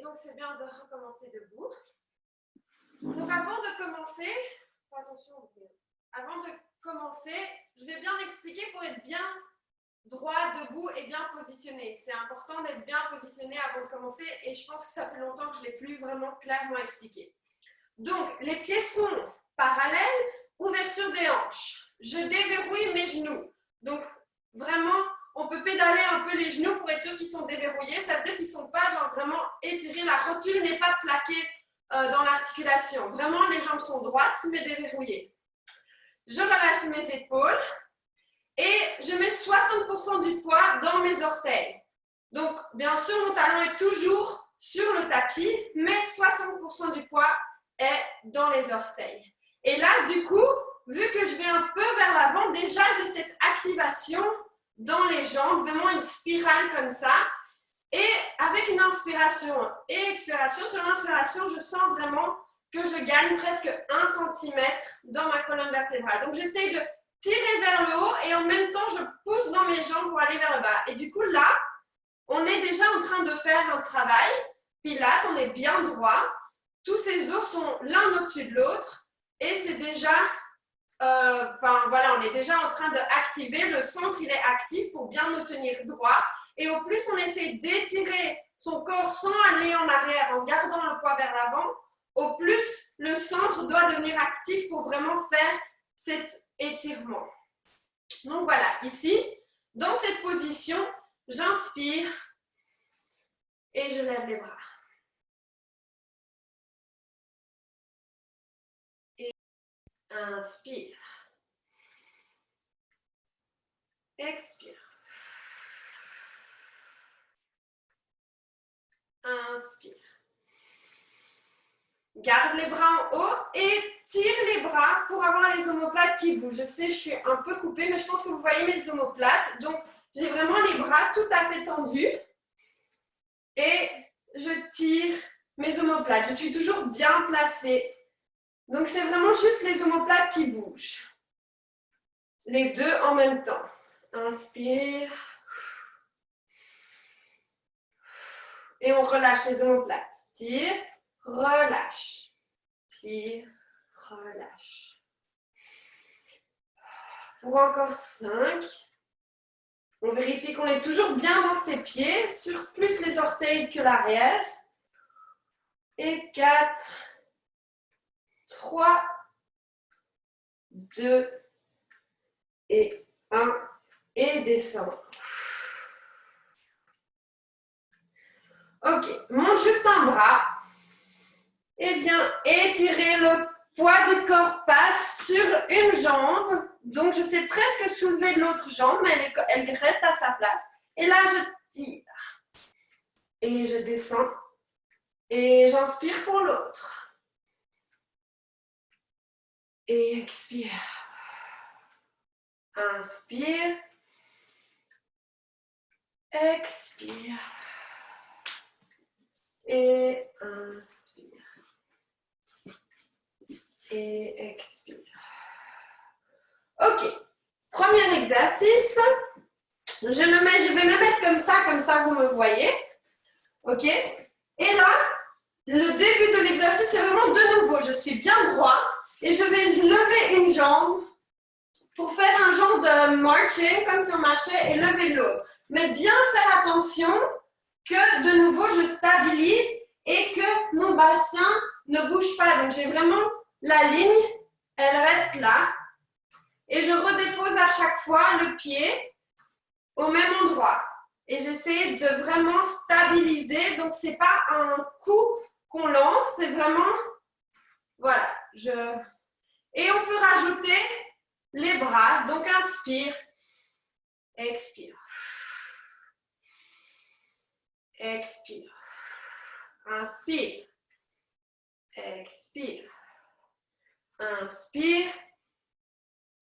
Donc, c'est bien de recommencer debout. Donc, avant de commencer, attention, avant de commencer, je vais bien expliquer pour être bien droit, debout et bien positionné. C'est important d'être bien positionné avant de commencer et je pense que ça fait longtemps que je ne l'ai plus vraiment clairement expliqué. Donc, les pieds sont parallèles, ouverture des hanches. Je déverrouille mes genoux. Donc, vraiment, on peut pédaler un peu les genoux pour être sûr qu'ils sont déverrouillés. Ça veut dire qu'ils ne sont pas genre vraiment étirés. La rotule n'est pas plaquée dans l'articulation. Vraiment, les jambes sont droites mais déverrouillées. Je relâche mes épaules et je mets 60% du poids dans mes orteils. Donc, bien sûr, mon talon est toujours sur le tapis, mais 60% du poids est dans les orteils. Et là, du coup, vu que je vais un peu vers l'avant, déjà, j'ai cette activation dans les jambes, vraiment une spirale comme ça. Et avec une inspiration et expiration, sur l'inspiration, je sens vraiment que je gagne presque 1 cm dans ma colonne vertébrale. Donc, j'essaye de tirer vers le haut et en même temps, je pousse dans mes jambes pour aller vers le bas. Et du coup, là, on est déjà en train de faire un travail. Pilates, on est bien droit. Tous ces os sont l'un au-dessus de l'autre. Et c'est déjà, voilà, on est déjà en train d'activer. Le centre, il est actif pour bien nous tenir droit. Et au plus, on essaie d'étirer son corps sans aller en arrière, en gardant le poids vers l'avant, au plus le centre doit devenir actif pour vraiment faire cet étirement. Donc voilà, ici, dans cette position, j'inspire et je lève les bras. Et inspire. Expire. Inspire. Garde les bras en haut et tire les bras pour avoir les omoplates qui bougent. Je sais, je suis un peu coupée, mais je pense que vous voyez mes omoplates. Donc, j'ai vraiment les bras tout à fait tendus. Et je tire mes omoplates. Je suis toujours bien placée. Donc, c'est vraiment juste les omoplates qui bougent. Les deux en même temps. Inspire. Et on relâche les omoplates. Tire, relâche. Tire, relâche. Pour encore 5. On vérifie qu'on est toujours bien dans ses pieds, sur plus les orteils que l'arrière. Et 4, 3, 2 et 1. Et descend. Ok, monte juste un bras. Et viens étirer le poids du corps passe sur une jambe. Donc, je sais presque soulever l'autre jambe, mais elle reste à sa place. Et là, je tire. Et je descends. Et j'inspire pour l'autre. Et expire. Inspire. Expire. Et inspire. Et expire. Ok. Premier exercice. Je vais me mettre comme ça vous me voyez. Ok. Et là, le début de l'exercice, c'est vraiment de nouveau. Je suis bien droit et je vais lever une jambe pour faire un genre de marching, comme si on marchait, et lever l'autre. Mais bien faire attention que de nouveau, je stabilise et que mon bassin ne bouge pas. Donc, j'ai vraiment la ligne, elle reste là. Et je redépose à chaque fois le pied au même endroit. Et j'essaie de vraiment stabiliser. Donc, ce n'est pas un coup qu'on lance, c'est vraiment, voilà. Et on peut rajouter les bras. Donc, inspire, expire. Expire. Inspire. Expire. Inspire.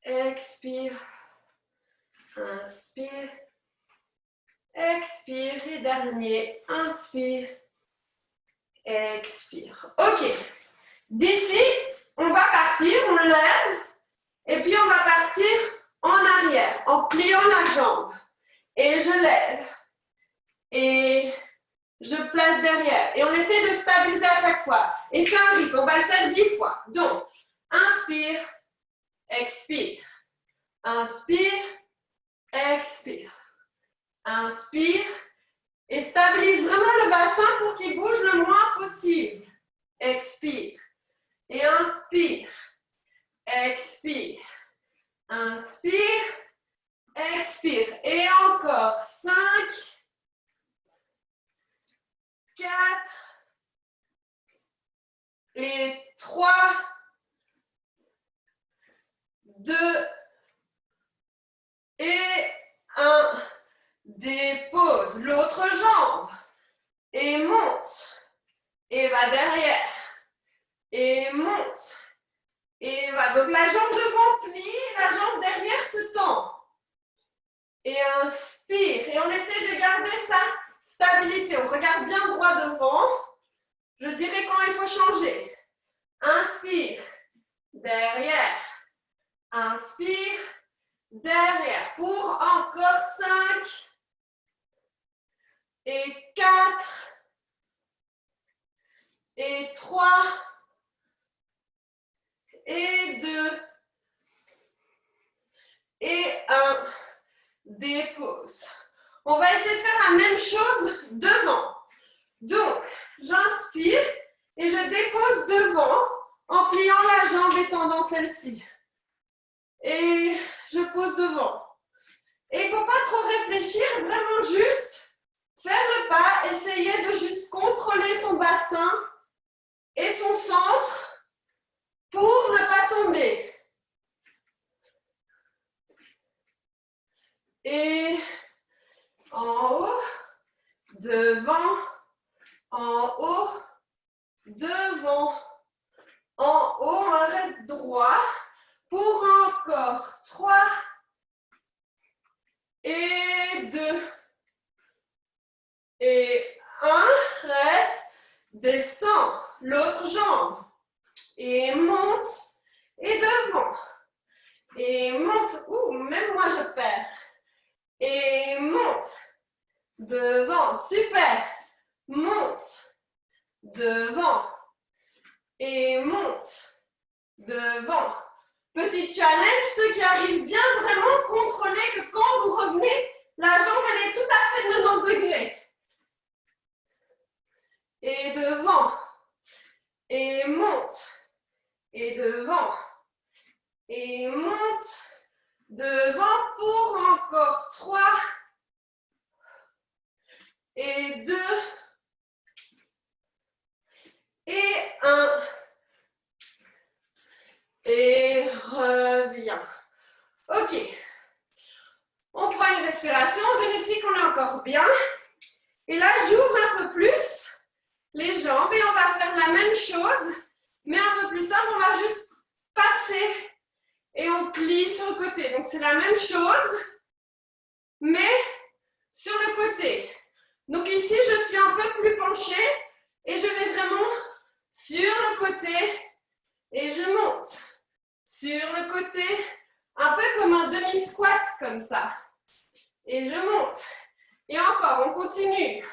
Expire. Inspire. Expire. Et dernier. Inspire. Expire. Ok. D'ici, on va partir, on lève. Et puis, on va partir en arrière, en pliant la jambe. Et je lève. Et je place derrière. Et on essaie de stabiliser à chaque fois. Et c'est un rythme, on va le faire 10 fois. Donc, inspire, expire. Inspire, expire. Inspire. Et stabilise vraiment le bassin pour qu'il bouge le moins possible. Expire. Et inspire. Expire. Inspire. Expire. Et encore. 5, 4, et 3, 2, et 1. Dépose l'autre jambe. Et monte. Et va derrière. Et monte. Et va. Donc la jambe devant plie, la jambe derrière se tend. Et inspire. Et on essaie de garder sa stabilité. On regarde bien droit devant. Je dirai quand il faut changer. Inspire. Derrière. Inspire. Derrière. Pour encore 5. Et 4. Et 3. Et 2. Et 1. Dépose. On va essayer de faire la même chose devant. Donc, j'inspire et je dépose devant en pliant la jambe et tendant celle-ci. Et je pose devant. Et il ne faut pas trop réfléchir, vraiment juste faire le pas, essayer de juste contrôler son bassin et son centre pour ne pas tomber. Et en haut, devant, en haut, devant, en haut, on reste droit pour encore 3 et 2 et 1, reste, descend l'autre jambe et monte et devant et monte, même moi je perds, et monte, devant, super, monte, devant, et monte, devant. Petit challenge, ceux qui arrivent bien, vraiment contrôler que quand vous revenez, la jambe elle est tout à fait 90 degrés. Et devant, et monte, et devant, et monte, devant pour encore 3, et 2, et 1, et reviens. Ok, on prend une respiration, on vérifie qu'on est encore bien, et là j'ouvre un peu plus les jambes et on va faire la même chose, mais un peu plus simple, on va juste passer et on plie sur le côté. Donc c'est la même chose, mais sur le côté. Donc ici, je suis un peu plus penchée et je vais vraiment sur le côté et je monte. Sur le côté, un peu comme un demi-squat comme ça. Et je monte. Et encore, on continue.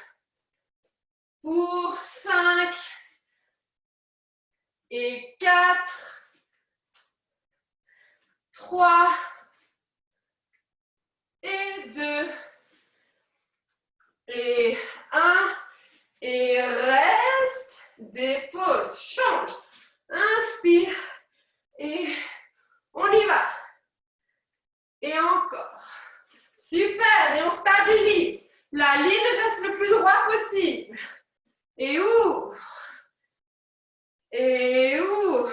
Pour 5 et 4, 3 et 2 et 1 et reste, dépose, change, inspire et on y va. Et encore. Super, et on stabilise. La ligne reste le plus droit possible. Et ouvre. Et ouvre.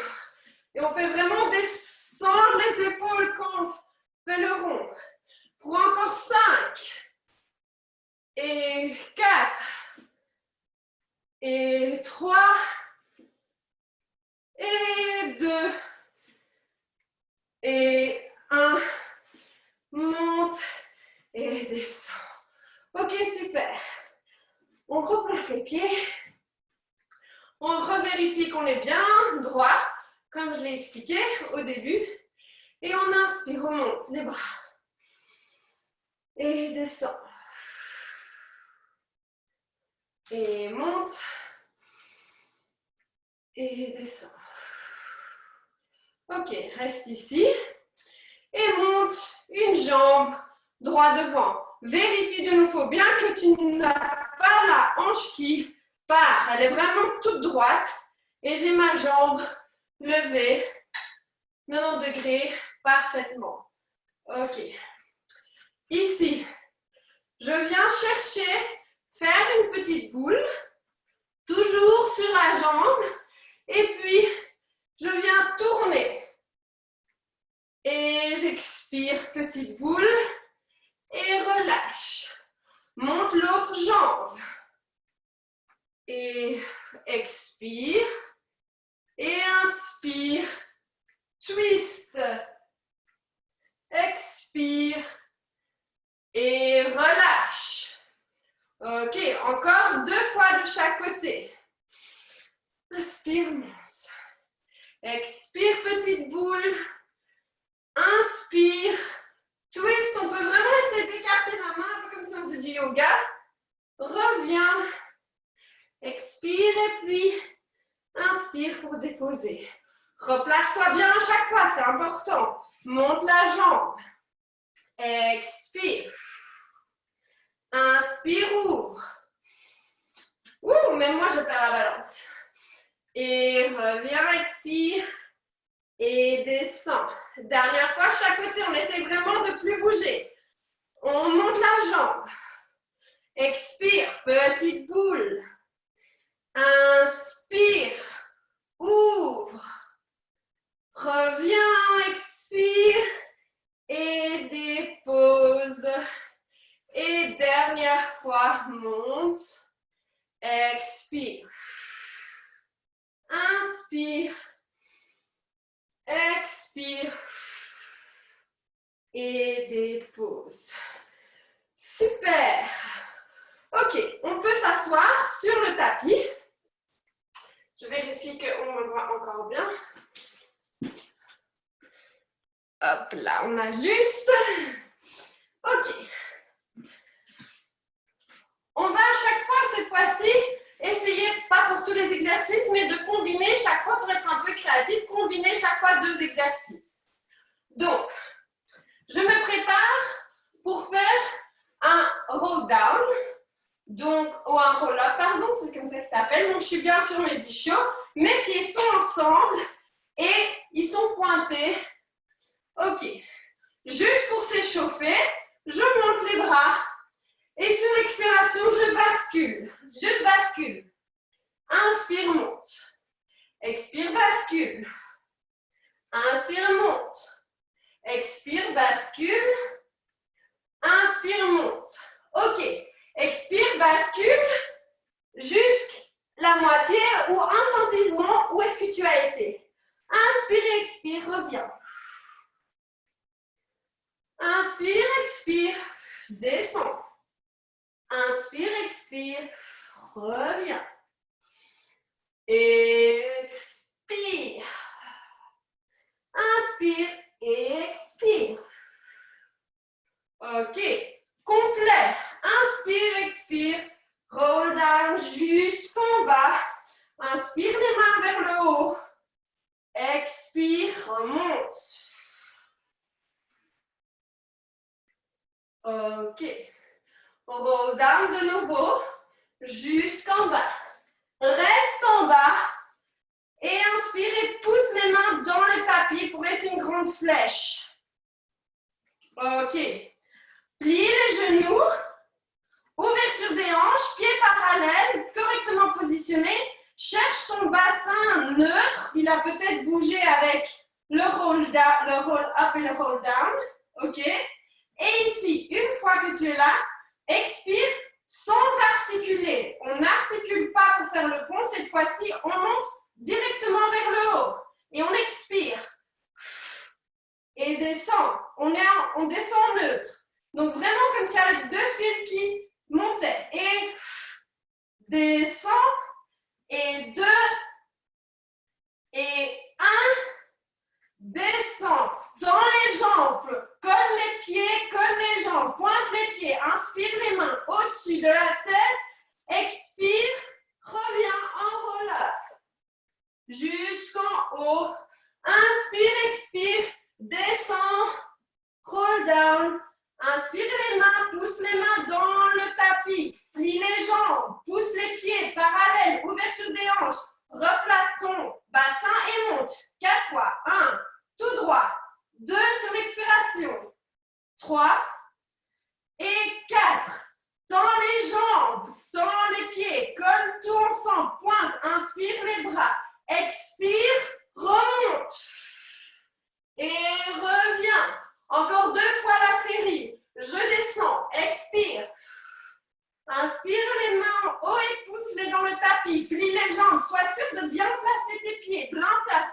Et on fait vraiment descendre les épaules quand on fait le rond. Pour encore 5. Et 4. Et 3. Et 2. Et 1. Monte et descend. Ok, super. On replace les pieds. On revérifie qu'on est bien droit, comme je l'ai expliqué au début. Et on inspire, on monte les bras. Et descend. Et monte. Et descend. Ok, reste ici. Et monte une jambe droit devant. Vérifie de nouveau bien que tu n'as pas la hanche qui part. Elle est vraiment toute droite. Et j'ai ma jambe levée 90 degrés parfaitement. Ok. Ici, je viens chercher, faire une petite boule, toujours sur la jambe. Et puis, je viens tourner. Et j'expire, petite boule. Et relâche. Monte l'autre jambe. Et expire. Et inspire. Twist. Expire. Et relâche. Ok, encore 2 fois de chaque côté. Inspire, monte. Expire, petite boule. Inspire. Twist, on peut vraiment essayer d'écarter la main, un peu comme si on faisait du yoga. Reviens. Expire et puis inspire pour déposer. Replace-toi bien à chaque fois, c'est important. Monte la jambe. Expire. Inspire, ouvre. Ouh, même moi je perds la balance. Et reviens, expire. Et descends. Dernière fois, chaque côté, on essaie vraiment de ne plus bouger. On monte la jambe. Expire, petite boule. Inspire, ouvre. Reviens, expire. Et dépose. Et dernière fois, monte. Expire. Inspire. Expire. Et dépose. Super. Ok, on peut s'asseoir sur le tapis. Je vérifie qu'on me voit encore bien. Hop là, on ajuste. Ok. On va à chaque fois, cette fois-ci, essayer, pas pour tous les exercices, mais de combiner chaque fois, pour être un peu créatif, combiner chaque fois 2 exercices. Donc, je me prépare pour faire un roll down, donc, ou un roll up, pardon, c'est comme ça que ça s'appelle. Donc, je suis bien sur mes ischios, mes pieds sont ensemble et ils sont pointés. Ok. Juste pour s'échauffer, je monte les bras. Et sur l'expiration, je bascule. Juste bascule. Inspire, monte. Expire, bascule. Inspire, monte. Expire, bascule. Inspire, monte. Ok. Expire, bascule. Jusqu'à la moitié ou instinctivement, où est-ce que tu as été? Inspire, expire, reviens. Inspire, expire, descends. Inspire, expire, reviens. Expire. Inspire et expire. Ok. Complet. Inspire, expire. Roll down jusqu'en bas. Inspire les mains vers le haut. Expire, remonte. Ok. Roll down de nouveau jusqu'en bas. Reste en bas. Et inspire et pousse les mains dans le tapis pour être une grande flèche. Ok. Plie les genoux. Ouverture des hanches, pieds parallèles, correctement positionnés. Cherche ton bassin neutre. Il a peut-être bougé avec le roll up et le roll down. Ok. Et ici, une fois que tu es là, expire sans articuler. On n'articule pas pour faire le pont. Cette fois-ci, on monte directement vers le haut. Et on expire. Et descend. On descend neutre. Donc vraiment comme s'il y avait 2 fils qui montaient. Et descend. Et 2. Et 1. Descend. Dans les jambes. Colle les pieds, colle les jambes. Pointe les pieds. Inspire les mains au-dessus de la tête. Expire. haut. Inspire, expire, descends, roll down. Inspire les mains, pousse les mains dans le tapis. Plie les jambes, pousse les pieds, parallèle, ouverture des hanches. Replace ton bassin et monte. 4 fois. 1, tout droit. 2 sur l'expiration. 3 et 4. Tends les jambes, tends les pieds, colle tout ensemble. Pointe, inspire les bras. Expire, remonte. Et reviens. Encore 2 fois la série. Je descends, expire. Inspire les mains en haut et pousse-les dans le tapis. Plie les jambes. Sois sûr de bien placer tes pieds. Bien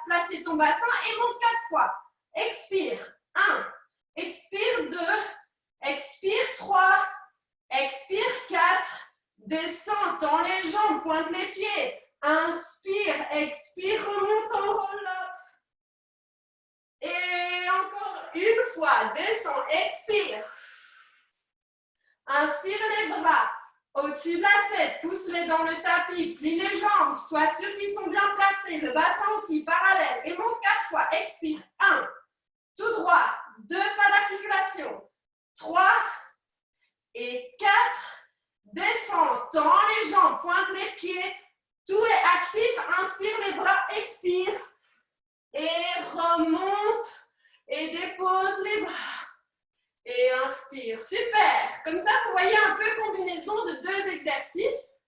placer ton bassin et monte 4 fois. Expire. 1. Expire 2. Expire 3. Expire 4. Descends. Tends les jambes. Pointe les pieds. Inspire. Expire. Remonte en roll-up. Et encore une fois. Descends. Expire. Inspire les bras. Au-dessus de la tête, pousse-les dans le tapis, plie les jambes, sois sûr qu'ils sont bien placés, le bassin aussi, parallèle, et monte 4 fois, expire, 1, tout droit, 2 pas d'articulation, 3 et 4, descends, tends les jambes, pointe les pieds, tout est actif, inspire les bras, expire, et remonte, et dépose les bras. Et inspire. Super. Comme ça, vous voyez un peu combinaison de 2 exercices.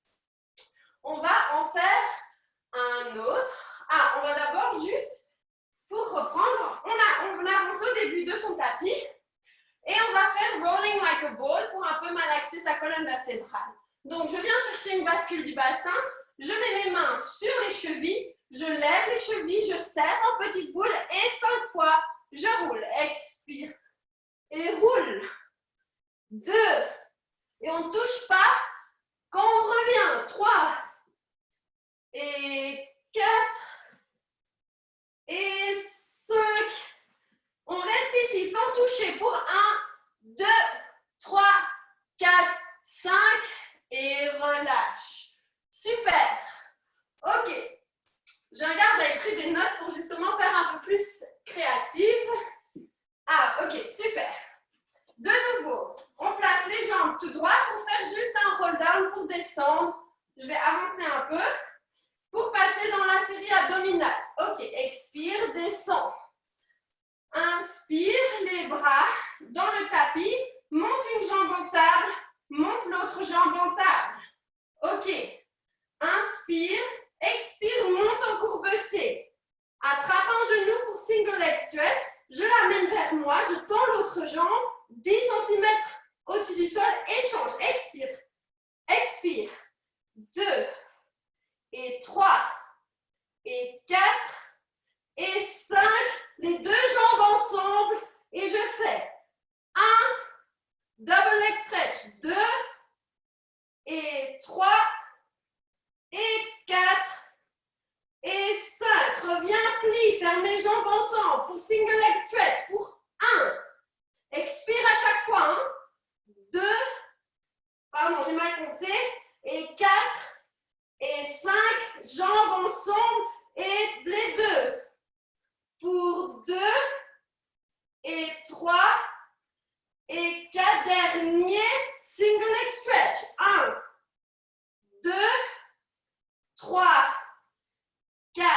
On va en faire un autre. Ah, on va d'abord juste, pour reprendre, on avance au début de son tapis. Et on va faire rolling like a ball pour un peu malaxer sa colonne vertébrale. Donc, je viens chercher une bascule du bassin. Je mets mes mains sur les chevilles. Je lève les chevilles. Je serre en petite boule. Et 5 fois, je roule. Expire. Et roule. 2. Et on ne touche pas quand on revient. 3. Et 4. Et 5. On reste ici sans toucher pour 1, 2, 3, 4, 5. Et relâche. Super. Ok. Je regarde, j'avais pris des notes pour justement faire un peu plus créative. Ah, ok, super. De nouveau, on place les jambes tout droit pour faire juste un roll down pour descendre. Je vais avancer un peu pour passer dans la série abdominale. Ok, expire, descends. Inspire, les bras dans le tapis. Monte une jambe en table, monte l'autre jambe en table. Ok, inspire, expire, monte en courbe C. Attrape un genou pour single leg stretch. Je l'amène vers moi, je tends l'autre jambe, 10 cm au-dessus du sol, échange, expire, expire, 2 et 3 et 4 et 5, les 2 jambes ensemble et je fais 1, double leg stretch, 2 et 3 et 4 et 5, reviens, plie, ferme les jambes ensemble pour single leg stretch, pour 1, expire à chaque fois, 2, pardon, j'ai mal compté, et 4 et 5, jambes ensemble et les 2, pour 2 et 3 et 4, dernier, single leg stretch, 1, 2, 3, 4,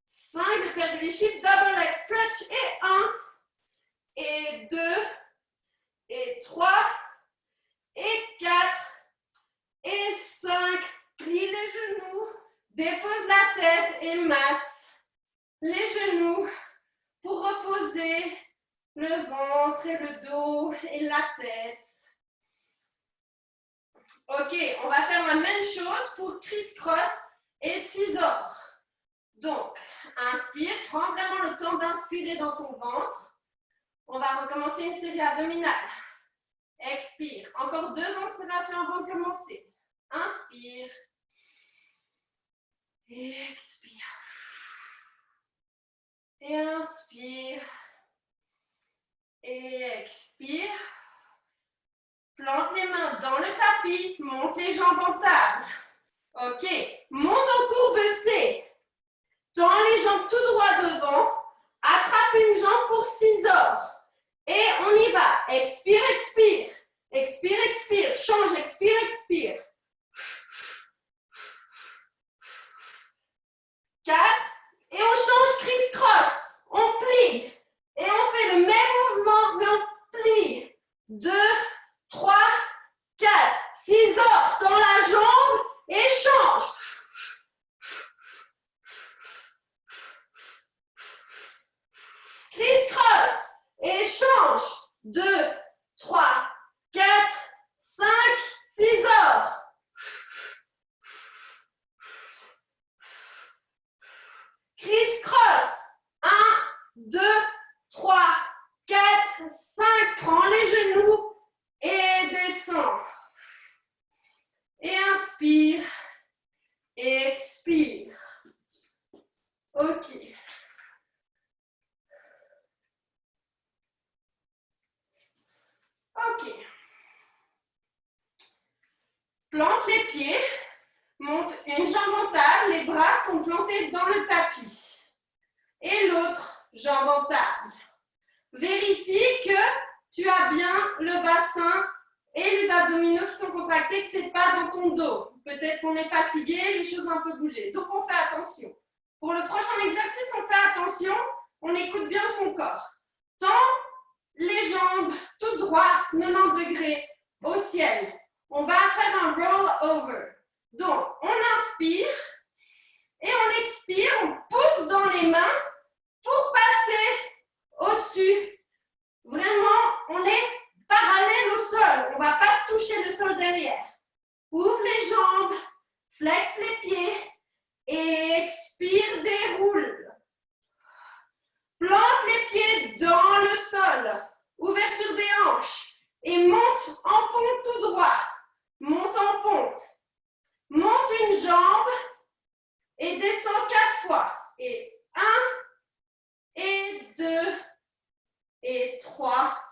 5, j'ai perdu les chiffres, double leg stretch et 1, et 2, et 3, et 4, et 5, plie les genoux, dépose la tête et masse les genoux pour reposer le ventre et le dos et la tête. Ok, on va faire la même chose pour criss-cross et scissors. Donc, inspire, prends vraiment le temps d'inspirer dans ton ventre. On va recommencer une série abdominale. Expire. Encore 2 inspirations avant de commencer. Inspire. Et expire. Et inspire. Et expire. Plante les mains dans le tapis. Monte les jambes en table. Ok. Monte en courbe C. Tends les jambes tout expire. Ok. Ok. Plante les pieds, monte une jambe en table, les bras sont plantés dans le tapis. Et l'autre jambe en table. Vérifie que tu as bien le bassin et les abdominaux qui sont contractés, que ce n'est pas dans ton dos. Peut-être qu'on est fatigué, les choses ont un peu bougé. Donc, on fait attention. Pour le prochain exercice, on fait attention, on écoute bien son corps. Tends les jambes tout droit, 90 degrés au ciel. On va faire un roll over. Donc, on inspire et on expire, on pousse dans les mains pour passer au-dessus. Vraiment, on est parallèle au sol. On ne va pas toucher le sol derrière. Ouvre les jambes, flex les pieds et expire, déroule. Plante les pieds dans le sol. Ouverture des hanches. Et monte en pont tout droit. Monte en pont. Monte une jambe et descends 4 fois. Et 1, et 2, et 3,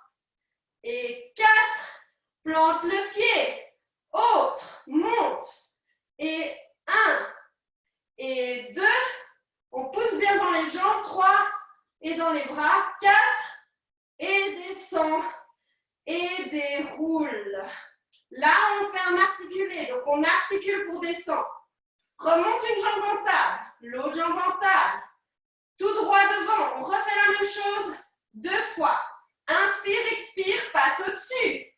et 4. Plante le pied. Autre, monte. Et 1, et 2. On pousse bien dans les jambes. 3, et dans les bras. 4, et descend. Et déroule. Là, on fait un articulé. Donc, on articule pour descendre. Remonte une jambe en table. L'autre jambe en table. Tout droit devant. On refait la même chose 2 fois. Inspire, expire, passe au-dessus.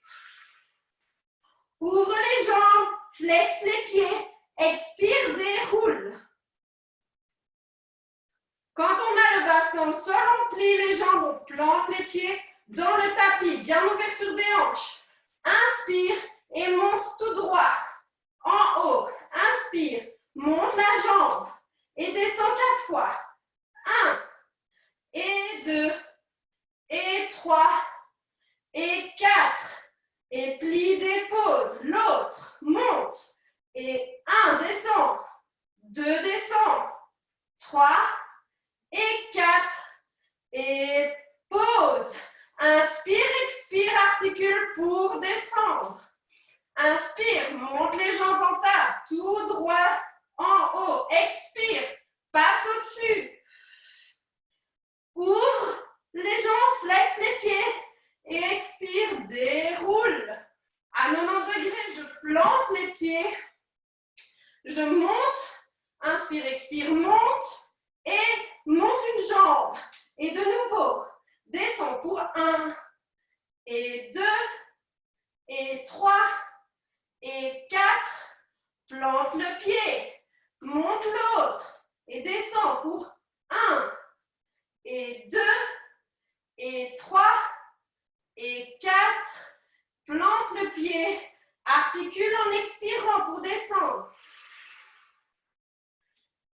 Ouvre les jambes, flex les pieds, expire, déroule. Quand on a le bassin au sol, on plie les jambes, on plante les pieds dans le tapis, bien ouverture des hanches. Inspire et monte tout droit, en haut. Inspire, monte la jambe et descend 4 fois. 1, et 2, et 3, et 4. Et plie, dépose. L'autre, monte. Et 1, descend. 2, descend. 3, et 4. Et pose. Inspire, expire, articule pour descendre. Inspire, monte les jambes en table, tout droit en haut. Expire, passe au-dessus. Ouvre les jambes, flex les pieds et expire, déroule. À 90 degrés, je plante les pieds, je monte, inspire, expire, monte et monte une jambe. Et de nouveau, descends pour 1, et 2, et 3, et 4. Plante le pied, monte l'autre et descends pour 1, et 2, et 3, et 4. Plante le pied, articule en expirant pour descendre.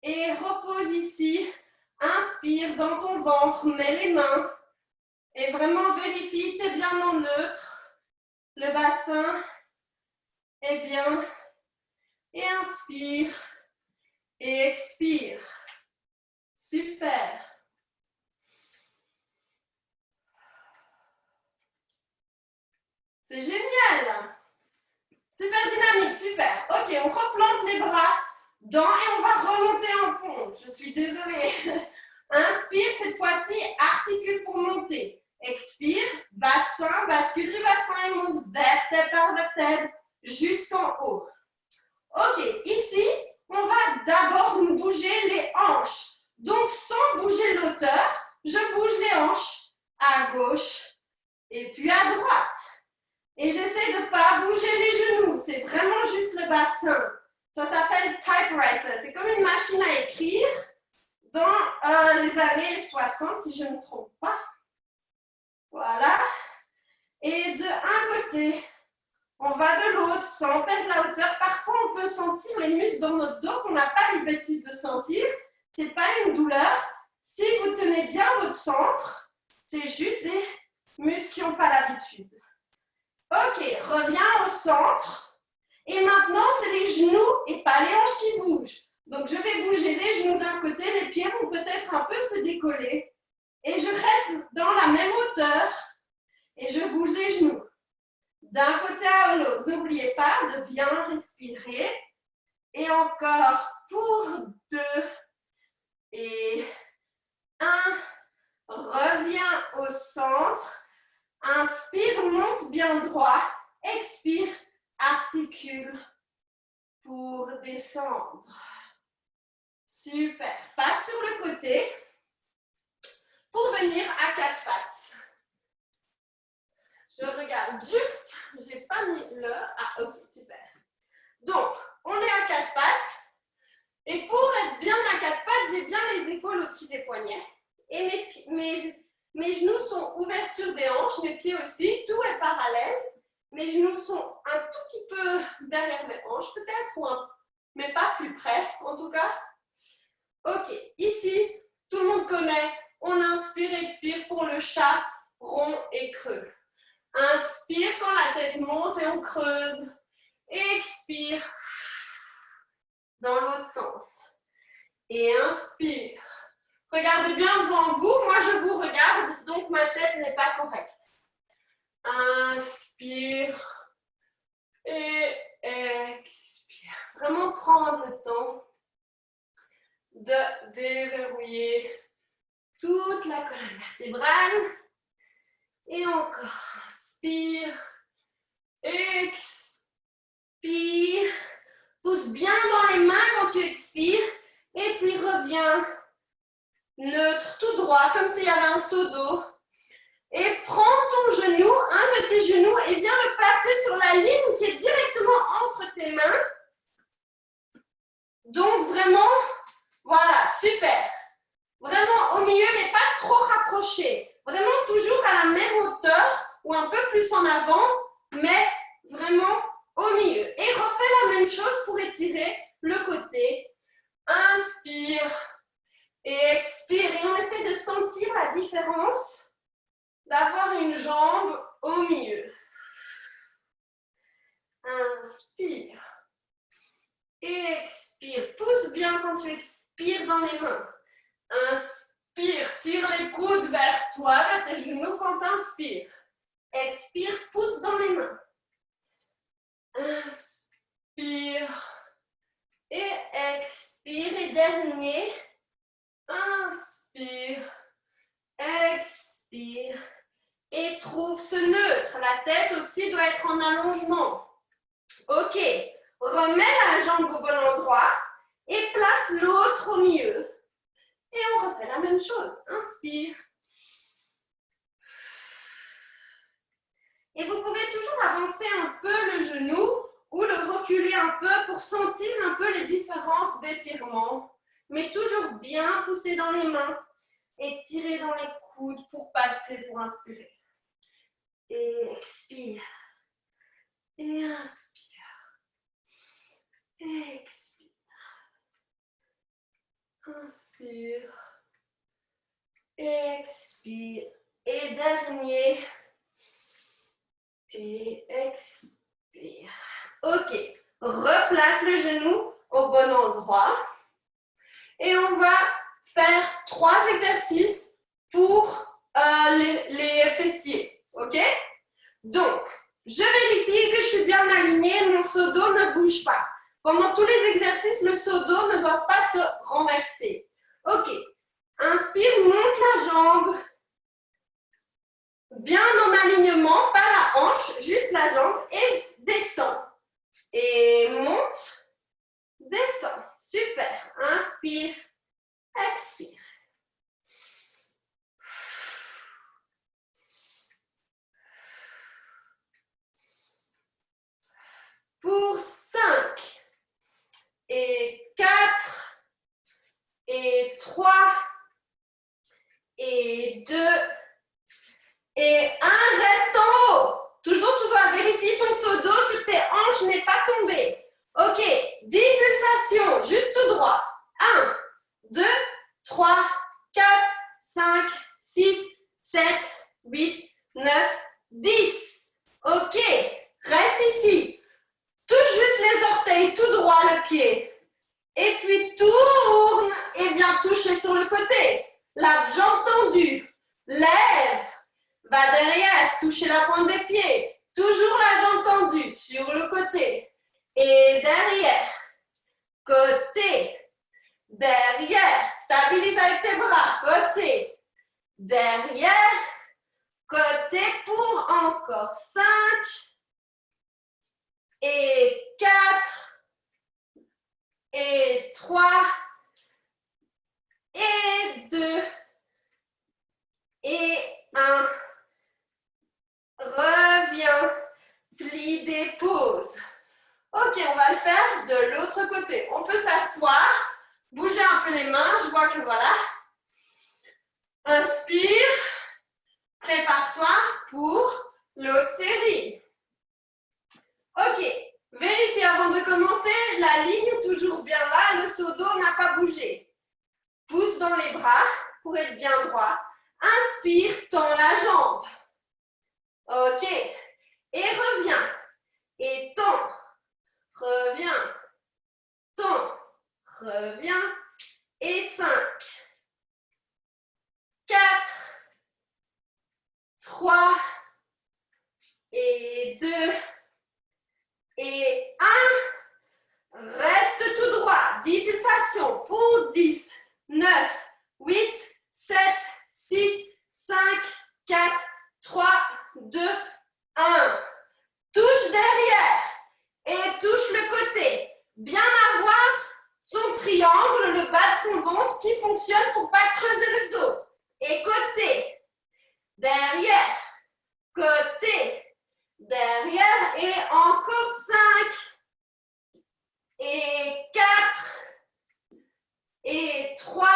Et repose ici. Inspire dans ton ventre, mets les mains. Et vraiment vérifie, tu es bien en neutre. Le bassin est bien. Et inspire. Et expire. Super. C'est génial. Super dynamique, super. Ok, on replante les bras dans et on va remonter en pont. Je suis désolée. Inspire, cette fois-ci, articule pour monter. Expire, bassin, bascule du bassin et monte vertèbre par vertèbre jusqu'en haut. Ok, ici, on va d'abord bouger les hanches. Donc, sans bouger l'auteur, je bouge les hanches à gauche et puis à droite. Et j'essaie de ne pas bouger les genoux. C'est vraiment juste le bassin. Ça s'appelle typewriter. C'est comme une machine à écrire dans les années 60, si je ne me trompe pas. Voilà. Et de un côté, on va de l'autre sans perdre la hauteur. Parfois, on peut sentir les muscles dans notre dos qu'on n'a pas l'habitude de sentir. Ce n'est pas une douleur. Si vous tenez bien votre centre, c'est juste des muscles qui n'ont pas l'habitude. Ok, reviens au centre. Et maintenant, c'est les genoux et pas les hanches qui bougent. encore pour 2 et 1. Reviens au centre. Inspire, monte bien droit. Expire, articule pour descendre. Super. Passe sur le côté pour venir à 4 pattes. Je regarde juste, j'ai pas mis le... Ah, ok, super. Donc, on est à 4 pattes. Et pour être bien à 4 pattes, j'ai bien les épaules au-dessus des poignets. Et mes genoux sont ouverture des hanches, mes pieds aussi. Tout est parallèle. Mes genoux sont un tout petit peu derrière mes hanches, peut-être, mais pas plus près, en tout cas. Ok, ici, tout le monde connaît. On inspire, expire pour le chat rond et creux. Inspire quand la tête monte et on creuse. Expire dans l'autre sens. Et inspire. Regardez bien devant vous. Moi, je vous regarde, donc ma tête n'est pas correcte. Inspire et expire. Vraiment prendre le temps de déverrouiller toute la colonne vertébrale. Et encore. Inspire. Expire. Pousse bien dans les mains quand tu expires. Et puis reviens neutre, tout droit, comme s'il y avait un seau d'eau. Et prends ton genou, un de tes genoux, et viens le placer sur la ligne qui est directement entre tes mains. Donc vraiment, voilà, super. Vraiment au milieu, mais pas trop rapproché. Vraiment toujours à la même hauteur ou un peu plus en avant, mais vraiment au milieu. Et refais la même chose pour étirer le côté. Inspire et expire. Et on essaie de sentir la différence d'avoir une jambe au milieu. Inspire. Expire. Pousse bien quand tu expires dans les mains. Inspire. Tire les coudes vers toi, vers tes genoux quand tu inspires. Expire. Pousse dans les mains. Inspire. Et expire. Et dernier. Inspire. Expire. Et trouve ce neutre. La tête aussi doit être en allongement. Ok. Remets la jambe au bon endroit et place l'autre au milieu. Et on refait la même chose. Inspire. Et vous pouvez toujours avancer un peu le genou ou le reculer un peu pour sentir un peu les différences d'étirement. Mais toujours bien pousser dans les mains et tirer dans les coudes pour passer, pour inspirer. Et expire. Et inspire. Expire. Inspire. Expire. Et dernier. Et expire. Ok. Replace le genou au bon endroit. Et on va faire 3 exercices pour les fessiers. Ok? Donc, je vérifie que je suis bien alignée, mon seau d'eau ne bouge pas. Pendant tous les exercices, le seau d'eau ne doit pas se renverser. Ok. Inspire, monte la jambe. Bien en alignement, pas la hanche, juste la jambe. Et descend. Et monte, descend. Super. Inspire, expire. Pour 5. Et 4. Et 3. Et 2. Et 1, reste en haut. Toujours, tu dois vérifier ton seau d'eau sur tes hanches n'est pas tombé. Ok, 10 pulsations, juste tout droit. 1, 2, 3, 4, 5, 6, 7, 8, 9, 10. Ok, reste ici. Touche juste les orteils, tout droit le pied. Et puis tourne et viens toucher sur le côté. La jambe tendue. Lève. Va derrière, toucher la pointe des pieds. Toujours la jambe tendue sur le côté. Et derrière. côté, derrière, stabilise avec tes bras, côté, derrière, côté pour encore 5 et 4 et 3 et 2 et 1. Reviens, plie, dépose. Ok, on va le faire de l'autre côté. On peut s'asseoir, bouger un peu les mains, je vois que voilà. Inspire, prépare-toi pour l'autre série. Ok, vérifie avant de commencer, la ligne toujours bien là, le seau d'eau n'a pas bougé. Pousse dans les bras pour être bien droit. Inspire, tends la jambe. Ok, et reviens, et tends, reviens, tends, reviens, et 5, 4, 3, et 2, et 1. Reste tout droit. 10 pulsations pour 10, 9, 8, 7, 6, 5, 4, 3, 2, 1. Touche derrière et touche le côté. Bien avoir son triangle, le bas de son ventre qui fonctionne pour ne pas creuser le dos. Et côté, derrière, côté, derrière et encore 5 et 4 et 3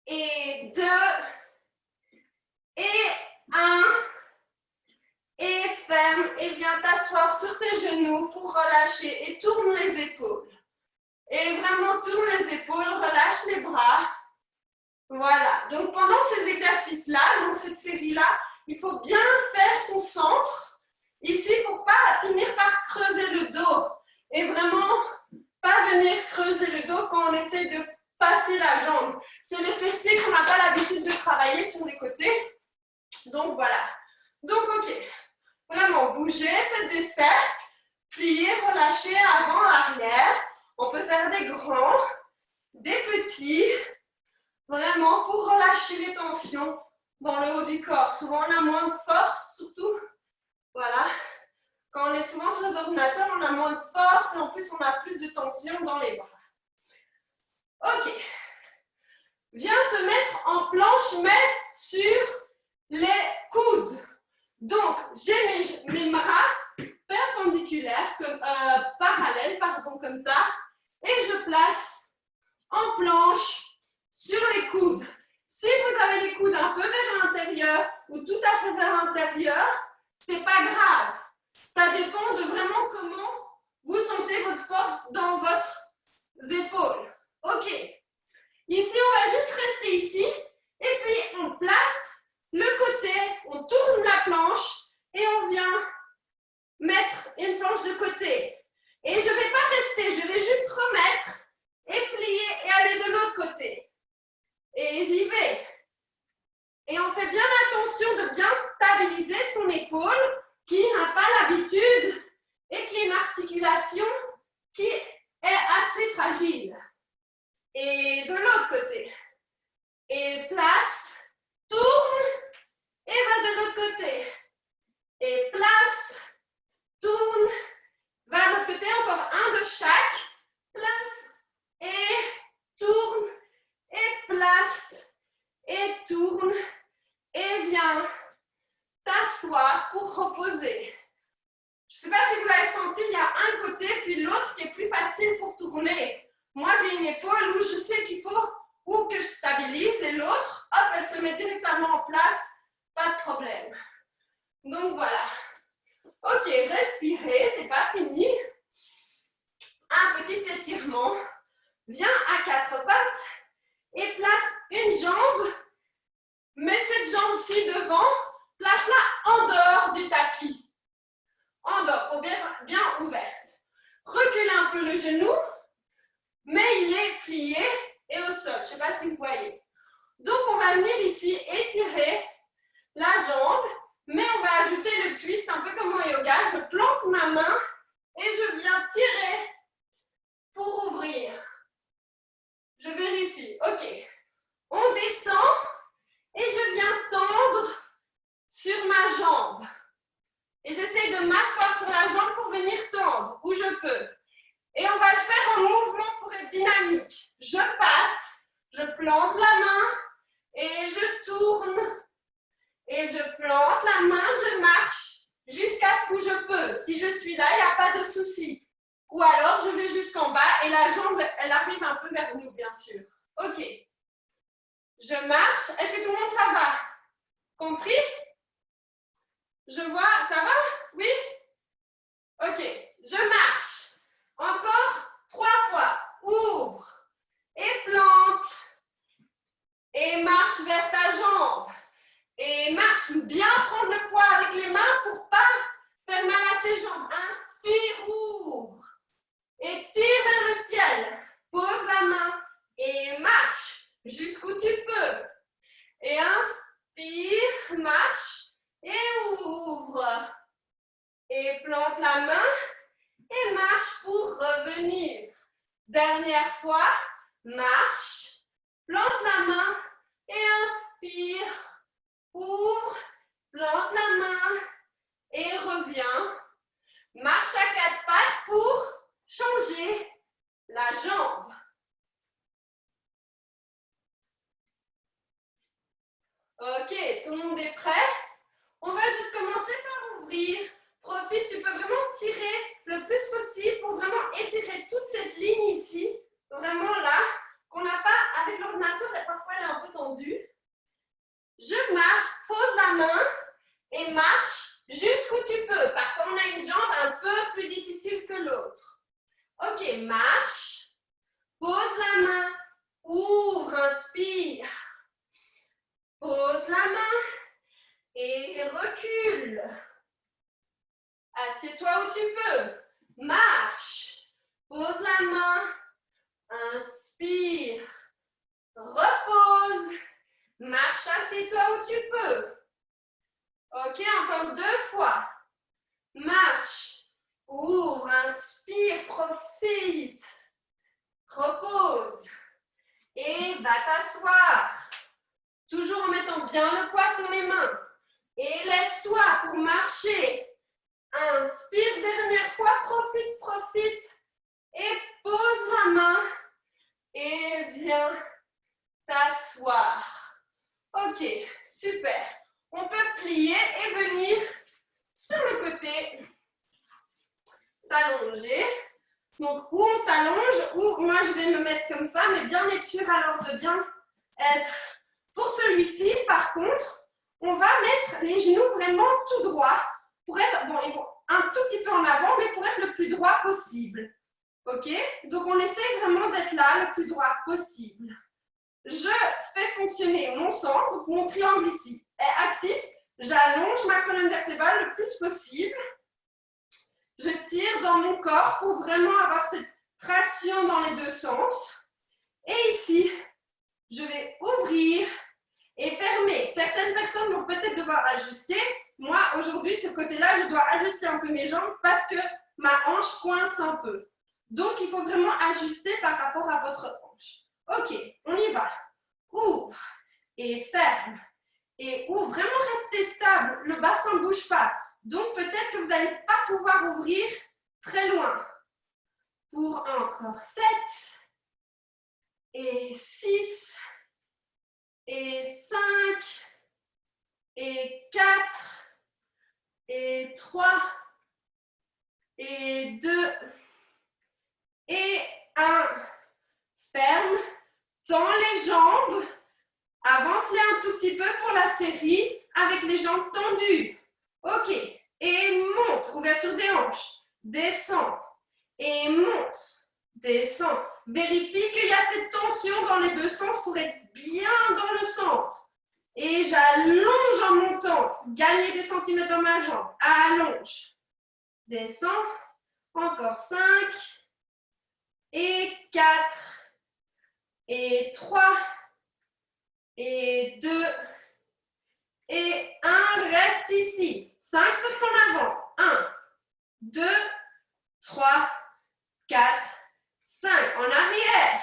et 2 et 1 et ferme et viens t'asseoir sur tes genoux pour relâcher et tourne les épaules. Et vraiment tourne les épaules, relâche les bras. Voilà, donc pendant ces exercices-là, donc cette série-là, il faut bien faire son centre ici pour ne pas finir par creuser le dos et vraiment pas venir creuser le dos quand on essaie de passer la jambe. C'est les fessiers qu'on n'a pas l'habitude de travailler sur les côtés. Donc voilà. Donc ok, vraiment bougez, faites des cercles, pliez, relâchez avant, arrière. On peut faire des grands, des petits. Vraiment pour relâcher les tensions dans le haut du corps. Souvent on a moins de force, surtout. Voilà. Quand on est souvent sur les ordinateurs, on a moins de force et en plus on a plus de tension dans les bras. Ok. Viens te mettre en planche mais sur les coudes. Donc j'ai mes bras perpendiculaires, parallèles, pardon, comme ça. Et je place en planche sur les coudes. Si vous avez les coudes un peu vers l'intérieur ou tout à fait vers l'intérieur, c'est pas grave. Ça dépend de vraiment comment vous sentez votre force dans votre épaules. Ok. Ici, on va juste rester ici. Et puis, on place le côté, on tourne la planche et on vient mettre une planche de côté. Et je ne vais pas rester, je vais juste remettre et plier et aller de l'autre côté. Et j'y vais. Et on fait bien attention de bien stabiliser son épaule qui n'a pas l'habitude et qui est une articulation qui est assez fragile. Et de l'autre côté. Et place, tourne et va de l'autre côté. Et place, tourne, va de l'autre côté. Encore un de chaque. Place et tourne et place et tourne et viens t'asseoir pour reposer. Je ne sais pas si vous avez senti, il y a un côté puis l'autre qui est plus facile pour tourner. Moi, j'ai une épaule où je sais qu'il faut ou que je stabilise et l'autre, hop, elle se met directement en place, pas de problème. Donc voilà. Ok, respirez, c'est pas fini. Un petit étirement. Viens à quatre pattes et place une jambe. Mets cette jambe-ci devant, place-la en dehors du tapis. En dehors, pour bien ouverte. Reculez un peu le genou, mais il est plié et au sol. Je ne sais pas si vous voyez. Donc, on va venir ici étirer la jambe, mais on va ajouter le twist, un peu comme au yoga. Je plante ma main et je viens tirer je passe, je plante la main et je tourne. Et je plante la main, je marche jusqu'à ce que je peux. Si je suis là, il n'y a pas de souci. Ou alors, je vais jusqu'en bas et la jambe, elle arrive un peu vers nous, bien sûr. Ok. Je marche. Est-ce que tout le monde, ça va? Compris? Je vois, ça va? Oui? Ok. Je marche. Encore 3 fois. Ouvre. Et plante. Et marche vers ta jambe. Et marche, bien prendre le poids avec les mains pour pas faire mal à ses jambes. Inspire, ouvre. Et tire vers le ciel. Pose la main et marche jusqu'où tu peux. Et inspire, marche et ouvre. Et plante la main et marche pour revenir. Dernière fois, marche, plante la main et inspire. Ouvre, plante la main et reviens. Marche à 4 pattes pour changer la jambe. Ok, tout le monde est prêt? On va juste commencer par ouvrir. Profite, tu peux vraiment tirer le plus possible pour vraiment étirer toute cette ligne ici. Vraiment là, qu'on n'a pas avec l'ordinateur et parfois elle est un peu tendue. Je marche, pose la main et marche jusqu'où tu peux. Parfois, on a une jambe un peu plus difficile que l'autre. Ok, marche, pose la main, ouvre, inspire. Pose la main et recule. Assieds-toi où tu peux. Marche, pose la main, inspire, repose. Marche, assieds-toi où tu peux. Ok, encore 2 fois. Marche, ouvre, inspire, profite. Repose. Et va t'asseoir. Toujours en mettant bien le poids sur les mains. Et lève-toi pour marcher. Inspire, dernière fois, profite, profite. Et pose la main. Et viens t'asseoir. Ok, super. On peut plier et venir sur le côté, s'allonger. Donc, ou on s'allonge, ou moi je vais me mettre comme ça, mais bien être sûr alors de bien être. Pour celui-ci, par contre, on va mettre les genoux vraiment tout droit pour être, bon, ils vont un tout petit peu en avant, mais pour être le plus droit possible. Ok? Donc, on essaie vraiment d'être là le plus droit possible. Je fais fonctionner mon centre, donc mon triangle ici est actif. J'allonge ma colonne vertébrale le plus possible. Je tire dans mon corps pour vraiment avoir cette traction dans les 2 sens. Et ici, je vais ouvrir et fermer. Certaines personnes vont peut-être devoir ajuster. Moi, aujourd'hui, ce côté-là, je dois ajuster un peu mes jambes parce que ma hanche coince un peu. Donc, il faut vraiment ajuster par rapport à votre hanche. Ok, on y va. Ouvre et ferme. Et ouvre. Vraiment rester stable. Le bassin ne bouge pas. Donc, peut-être que vous n'allez pas pouvoir ouvrir très loin. Pour encore 7 et 6 et 5 et 4 et 3 et 2 et 1. Ferme. Tends les jambes. Avance-les un tout petit peu pour la série avec les jambes tendues. Ok. Et monte. Ouverture des hanches. Descends. Et monte. Descends. Vérifie qu'il y a cette tension dans les 2 sens pour être bien dans le centre. Et j'allonge en montant. Gagner des centimètres dans ma jambe. Allonge. Descends. Encore 5. Et 4. Et 3. Et 2. Et 1. Reste ici. 5 circles en avant. 1, 2, 3, 4, 5. En arrière.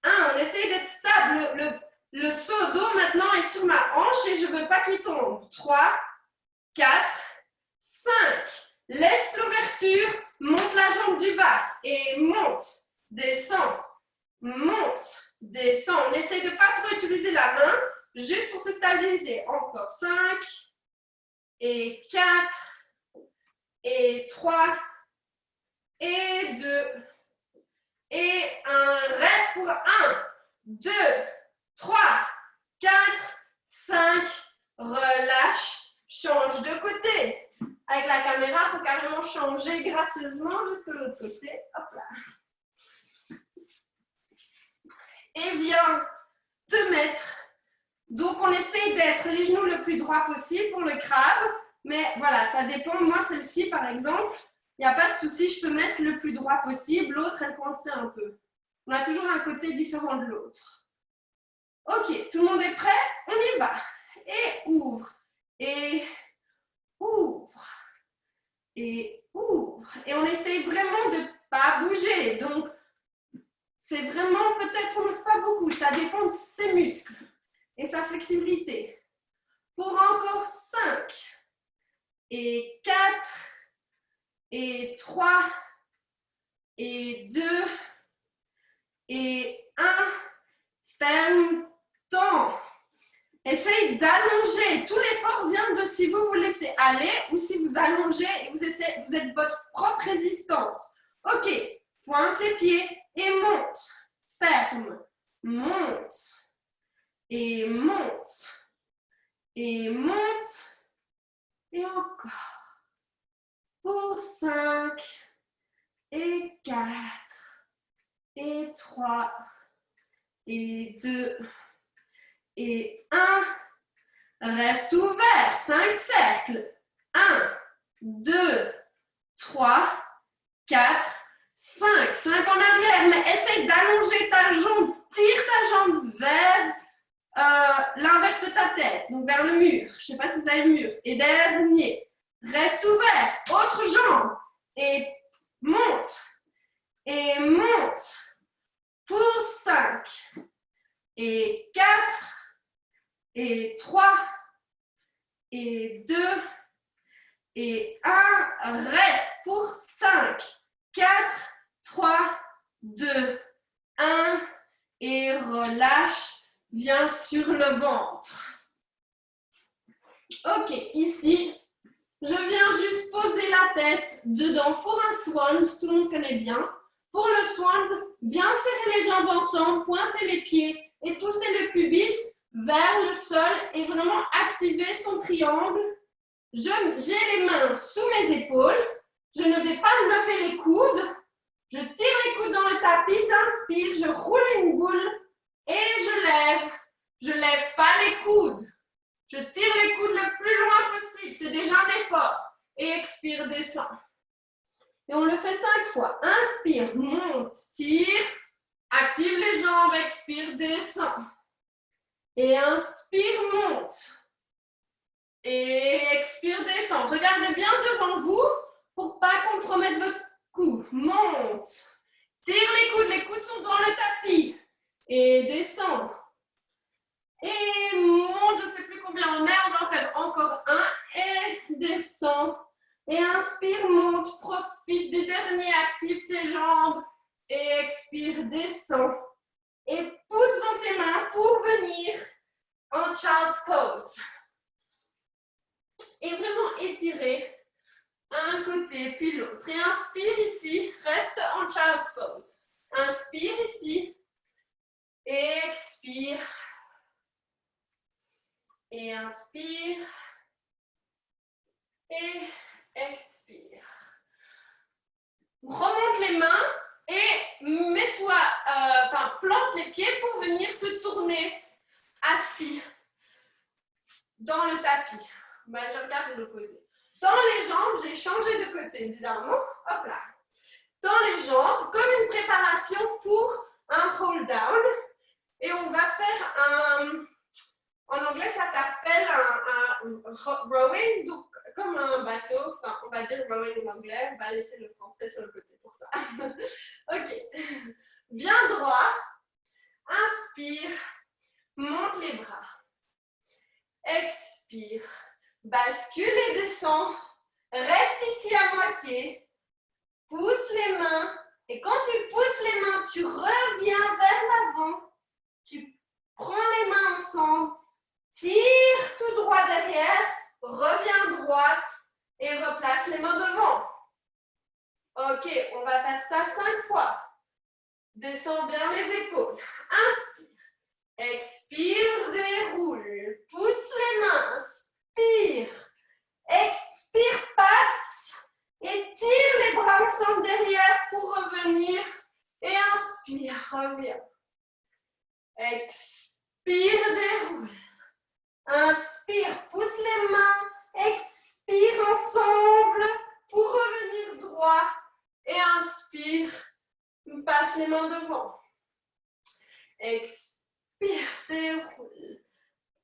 1. On essaye d'être stable. Le seau d'eau maintenant est sur ma hanche et je ne veux pas qu'il tombe. 3, 4, 5. Laisse l'ouverture. Monte la jambe du bas. Et monte. Descends. monte, descend. On essaie de ne pas trop utiliser la main, juste pour se stabiliser. Encore 5, et 4, et 3, et 2, et 1. Reste pour 1, 2, 3, 4, 5. Relâche, change de côté. Avec la caméra, il faut carrément changer gracieusement jusqu'à l'autre côté. Hop là. Et viens te mettre. Donc, on essaye d'être les genoux le plus droit possible pour le crabe. Mais voilà, ça dépend. Moi, celle-ci, par exemple, il n'y a pas de souci. Je peux mettre le plus droit possible. L'autre, elle coinçait un peu. On a toujours un côté différent de l'autre. Ok, tout le monde est prêt? On y va. Et ouvre. Et ouvre. Et ouvre. Et on essaye vraiment de ne pas bouger. Donc, c'est vraiment, peut-être on n'ouvre pas beaucoup. Ça dépend de ses muscles et sa flexibilité. Pour encore 5. Et 4. Et 3. Et 2. Et 1. Ferme. Temps. Essayez d'allonger. Tout l'effort vient de si vous vous laissez aller ou si vous allongez et vous êtes votre propre résistance. Ok, pointe les pieds et monte. Ferme. Monte. Et monte. Et monte. Et encore. Pour 5. Et 4. Et 3. Et 2. Et 1, reste ouvert, 5 cercles. 1, 2, 3, 4, 5. 5 en arrière, mais essaye d'allonger ta jambe. Tire ta jambe vers l'inverse de ta tête, donc vers le mur. Je ne sais pas si vous avez le mur. Et dernier, reste ouvert. Autre jambe. Et monte. Et monte. Pour 5. Et 4. Et 3, et 2, et 1, reste pour 5, 4, 3, 2, 1, et relâche, viens sur le ventre. Ok, ici, je viens juste poser la tête dedans pour un swan, tout le monde connaît bien. Pour le swan, bien serrer les jambes ensemble, pointer les pieds et pousser le pubis vers le sol et vraiment activer son triangle. J'ai les mains sous mes épaules. Je ne vais pas lever les coudes. Je tire les coudes dans le tapis, j'inspire, je roule une boule et je lève. Je ne lève pas les coudes. Je tire les coudes le plus loin possible. C'est déjà un effort. Et expire, descend. Et on le fait 5 fois. Inspire, monte, tire. Active les jambes, expire, descend. Et inspire, monte. Et expire, descend. Regardez bien devant vous pour ne pas compromettre votre cou. Monte. Tire les coudes sont dans le tapis. Et descend. Et monte, je ne sais plus combien on est, on va en faire encore un. Et descend. Et inspire, monte. Profite du dernier, active tes jambes. Et expire, descend. Et pousse dans tes mains pour venir en child's pose. Et vraiment étirer un côté puis l'autre. Et inspire ici, reste en child's pose. Inspire ici. Et expire. Et inspire. Et expire. Remonte les mains et mets-toi, plante les pieds pour venir te tourner assis dans le tapis. Ben, je regarde l'opposé. Dans les jambes, j'ai changé de côté, évidemment. Hop là. Dans les jambes, comme une préparation pour un hold down. Et on va faire un... En anglais, ça s'appelle un rowing, donc comme un bateau. Enfin, on va dire rowing en anglais. On va laisser le français sur le côté pour ça. Ok. Bien droit. Inspire. Monte les bras. Expire. Bascule et descends. Reste ici à moitié. Pousse les mains. Et quand tu pousses les mains, tu reviens vers et replace les mains devant. Ok, on va faire ça 5 fois. Descends bien les épaules. Inspire. Expire, déroule. Pousse les mains. Inspire. Expire, passe. Et tire les bras ensemble derrière pour revenir. Et inspire, reviens. Expire, déroule. Inspire, pousse les mains. Expire ensemble pour revenir droit. Et inspire, passe les mains devant. Expire, déroule.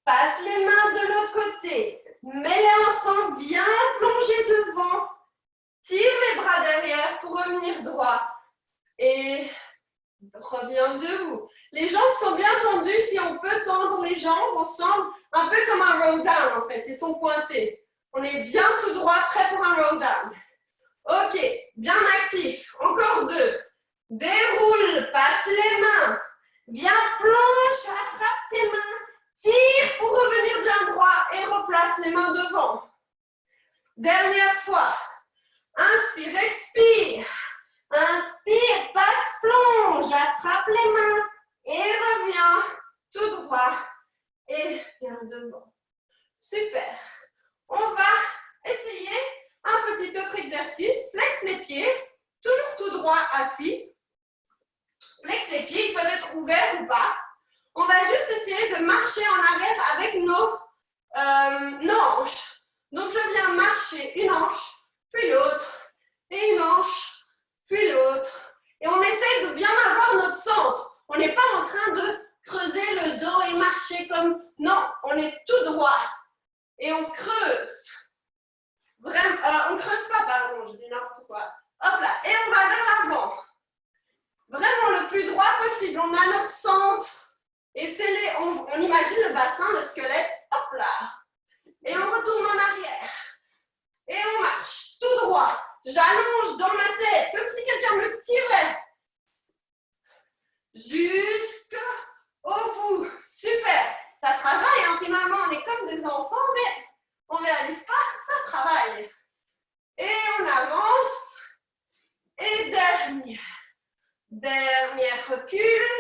Passe les mains de l'autre côté. Mets-les ensemble, viens plonger devant. Tire les bras derrière pour revenir droit. Et reviens debout. Les jambes sont bien tendues. Si on peut tendre les jambes ensemble, un peu comme un roll down en fait. Ils sont pointés. On est bien tout droit, prêt pour un roll down. Ok, bien actif. Encore 2. Déroule, passe les mains. Viens, plonge, attrape tes mains. Tire pour revenir bien droit et replace les mains devant. Dernière fois. Inspire, expire. Inspire, passe, plonge, attrape les mains et reviens tout droit et viens devant. Super. On va essayer un petit autre exercice. Flex les pieds, toujours tout droit assis. Flex les pieds, ils peuvent être ouverts ou pas. On va juste essayer de marcher en arrière avec nos hanches. Donc je viens marcher une hanche, puis l'autre, et une hanche, puis l'autre. Et on essaie de bien avoir notre centre. On n'est pas en train de creuser le dos et marcher comme... Non, on est tout droit. Et on creuse. Vraiment, on ne creuse pas, pardon, je dis n'importe quoi. Hop là, et on va vers l'avant. Vraiment le plus droit possible. On a notre centre. Et on imagine le bassin, le squelette. Hop là. Et on retourne en arrière. Et on marche tout droit. J'allonge dans ma tête, comme si quelqu'un me tirait. Jusqu'au bout. Super. Ça travaille, hein. Finalement, on est comme des enfants, mais on ne réalise pas, ça travaille. Et on avance. Et dernière. Dernière recul.